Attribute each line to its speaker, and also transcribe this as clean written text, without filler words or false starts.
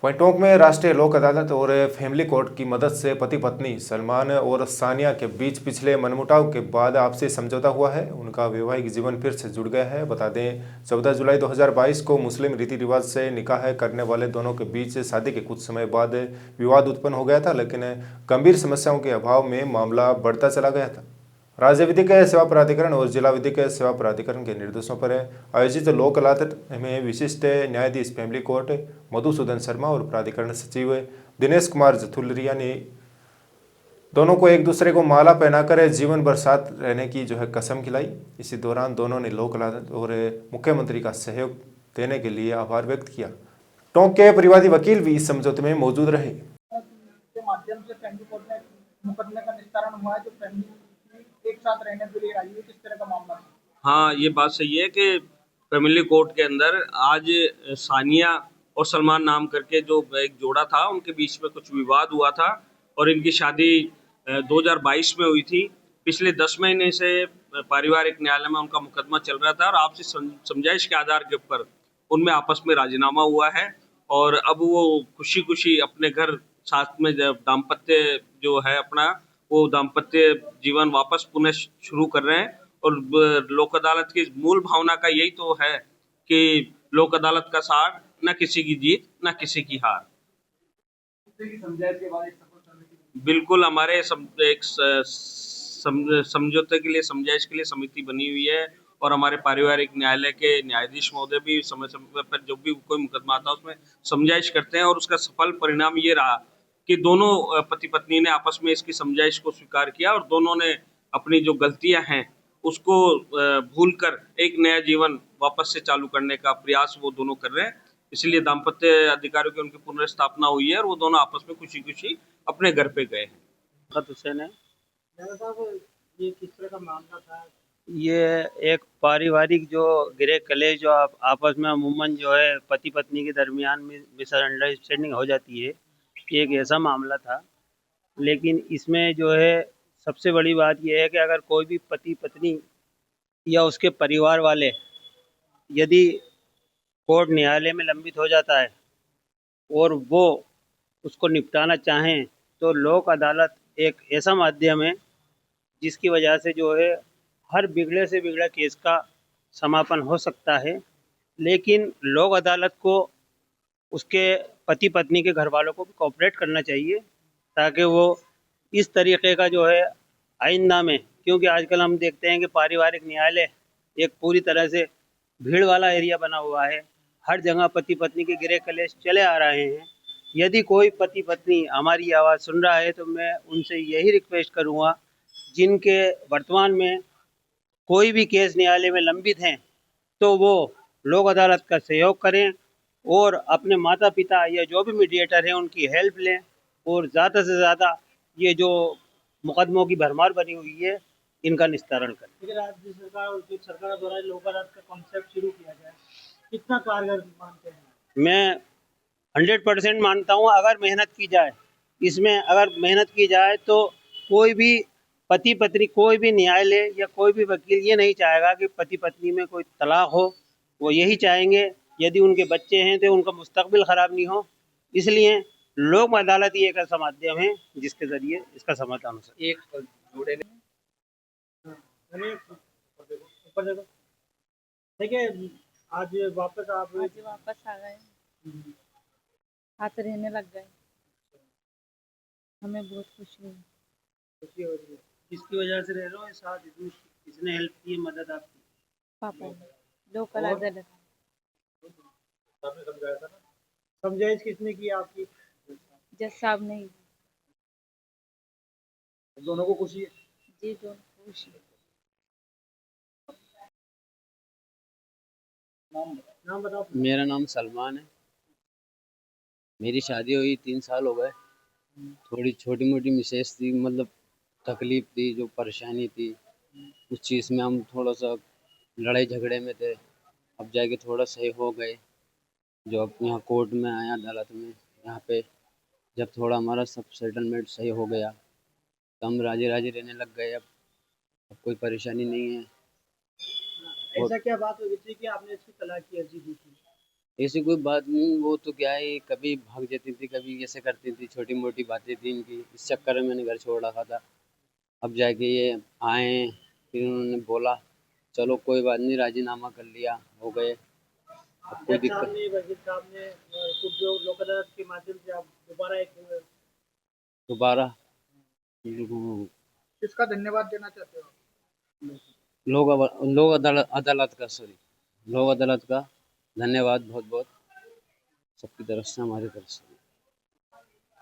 Speaker 1: वहीं टोंक में राष्ट्रीय लोक अदालत और फैमिली कोर्ट की मदद से पति पत्नी सलमान और सानिया के बीच पिछले मनमुटाव के बाद आपसी समझौता हुआ है। उनका वैवाहिक जीवन फिर से जुड़ गया है। बता दें 14 जुलाई 2022 को मुस्लिम रीति रिवाज से निकाह करने वाले दोनों के बीच शादी के कुछ समय बाद विवाद उत्पन्न हो गया था, लेकिन गंभीर समस्याओं के अभाव में मामला बढ़ता चला गया था। राज्य विधिक सेवा प्राधिकरण और जिला विधिक सेवा प्राधिकरण के निर्देशों पर आयोजित लोक अदालत में विशिष्ट न्यायाधीश फैमिली कोर्ट मधुसूदन शर्मा और प्राधिकरण सचिव दिनेश कुमार जथुलरिया ने दोनों को एक दूसरे को माला पहनाकर जीवन भर साथ रहने की कसम खिलाई। इसी दौरान दोनों ने लोक अदालत और मुख्यमंत्री का सहयोग देने के लिए आभार व्यक्त किया। टोंक के परिवादी वकील भी इस समझौते में मौजूद रहे।
Speaker 2: के माध्यम से फैमिली कोर्ट में मुकदमे का निस्तारण हुआ है, जो फैमिली एक साथ रहने के लिए आई है, किस तरह का मामला है?
Speaker 3: हाँ, ये बात सही है कि फैमिली कोर्ट के अंदर आज सानिया और सलमान नाम करके जो एक जोड़ा था, उनके बीच में कुछ विवाद हुआ था और इनकी शादी 2022 में हुई थी। पिछले 10 महीने से पारिवारिक न्यायालय में उनका मुकदमा चल रहा था और आपसी समझाइश के आधार के ऊपर उनमें आपस में राजीनामा हुआ है और अब वो खुशी-खुशी अपने घर साथ में जब दाम्पत्य जो है अपना, वो दाम्पत्य जीवन वापस पुनः शुरू कर रहे हैं। और लोक अदालत की मूल भावना का यही तो है कि लोक अदालत का सार न किसी की जीत न किसी की हार। बिल्कुल हमारे एक समझौते के लिए, समझाइश के लिए समिति बनी हुई है और हमारे पारिवारिक न्यायालय के न्यायाधीश महोदय भी समय समय पर जब भी कोई मुकदमा आता है उसमें समझाइश करते हैं और उसका सफल परिणाम ये रहा कि दोनों पति पत्नी ने आपस में इसकी समझाइश को स्वीकार किया और दोनों ने अपनी जो गलतियां हैं उसको भूलकर एक नया जीवन वापस से चालू करने का प्रयास वो दोनों कर रहे हैं। इसलिए दाम्पत्य अधिकारों की उनकी पुनर्स्थापना हुई है और वो दोनों आपस में खुशी-खुशी अपने घर पे गए हैं। हुसैन है।
Speaker 2: साहब, ये किस तरह का मामला था?
Speaker 4: ये एक पारिवारिक जो गिरे कलेश जो आपस में अमूमन जो है पति पत्नी के दरमियान में मिसअंडरस्टैंडिंग हो जाती है, ये एक ऐसा मामला था। लेकिन इसमें जो है सबसे बड़ी बात यह है कि अगर कोई भी पति पत्नी या उसके परिवार वाले यदि कोर्ट न्यायालय में लंबित हो जाता है और वो उसको निपटाना चाहें तो लोक अदालत एक ऐसा माध्यम है जिसकी वजह से जो है हर बिगड़े से बिगड़ा केस का समापन हो सकता है। लेकिन लोक अदालत को उसके पति पत्नी के घर वालों को भी कोऑपरेट करना चाहिए ताकि वो इस तरीके का जो है आइंदा में, क्योंकि आजकल हम देखते हैं कि पारिवारिक न्यायालय एक पूरी तरह से भीड़ वाला एरिया बना हुआ है। हर जगह पति पत्नी के गिरे कलेश चले आ रहे हैं। यदि कोई पति पत्नी हमारी आवाज़ सुन रहा है तो मैं उनसे यही रिक्वेस्ट करूँगा, जिनके वर्तमान में कोई भी केस न्यायालय में लंबित हैं तो वो लोक अदालत का सहयोग करें और अपने माता पिता या जो भी मीडिएटर हैं उनकी हेल्प लें और ज़्यादा से ज़्यादा ये जो मुकदमों की भरमार बनी हुई है इनका निस्तारण करें।
Speaker 2: लेकिन राज्य सरकार और केंद्र सरकार द्वारा लोक अदालत का कॉन्सेप्ट शुरू किया गया है, कितना कारगर मानते हैं?
Speaker 4: मैं 100% मानता हूँ, अगर मेहनत की जाए, इसमें अगर मेहनत की जाए तो कोई भी पति पत्नी, कोई भी न्यायालय या कोई भी वकील ये नहीं चाहेगा कि पति पत्नी में कोई तलाक हो। वो यही चाहेंगे यदि उनके बच्चे हैं तो उनका मुस्तकबिल ख़राब नहीं हो। इसलिए लोक अदालत ही एक ऐसा माध्यम है जिसके ज़रिए इसका समाधान हो सकता है।
Speaker 3: एक जोड़े ने
Speaker 2: ऊपर देखो, ठीक है। आज वापस आ
Speaker 5: गए, साथ रहने लग गए। हमें बहुत खुशी हुई।
Speaker 2: खुशी हो रही है।
Speaker 4: किसकी वजह से रह रहे हो साथ? किसने हेल्प की, मदद आपकी?
Speaker 5: पापा ने लोकल अदालत
Speaker 2: आपने समझाया था ना? समझाइश किसने की आपकी?
Speaker 5: जज साहब ने।
Speaker 2: दोनों को खुशी है?
Speaker 5: जी दोनों खुशी।
Speaker 2: नाम बताओ।
Speaker 4: मेरा नाम सलमान है। मेरी शादी हुई 3 साल हो गए। थोड़ी छोटी मोटी मिसेस थी, मतलब तकलीफ थी, जो परेशानी थी, उस चीज़ में हम थोड़ा सा लड़ाई झगड़े में थे। अब जाके थोड़ा सही हो गए। जो अब यहाँ कोर्ट में आया, अदालत में, यहाँ पे जब थोड़ा हमारा सब सेटलमेंट सही हो गया तो हम राजी राजी रहने लग गए। अब कोई परेशानी नहीं है।
Speaker 2: ऐसा क्या बात हो गई थी कि आपने इसकी तलाक की अर्जी दी थी?
Speaker 6: ऐसी कोई बात नहीं, वो तो क्या है, कभी भाग जाती थी, कभी ऐसे करती थी, छोटी मोटी बातें थी इनकी, इस चक्कर में मैंने घर छोड़ रखा था। अब जाके ये आए, फिर उन्होंने बोला चलो कोई बात नहीं, राजीनामा कर लिया, हो गए, अब कोई
Speaker 2: जज
Speaker 6: दिक्कत।
Speaker 2: साहब ने, वकील साहब ने कुछ जो लोक अदालत के माध्यम से आप दोबारा एक
Speaker 6: दोबारा
Speaker 2: किसका धन्यवाद देना चाहते हो?
Speaker 6: लोग अदालत का, सॉरी, लोक अदालत का धन्यवाद बहुत बहुत, सबकी तरफ से, हमारी तरफ से।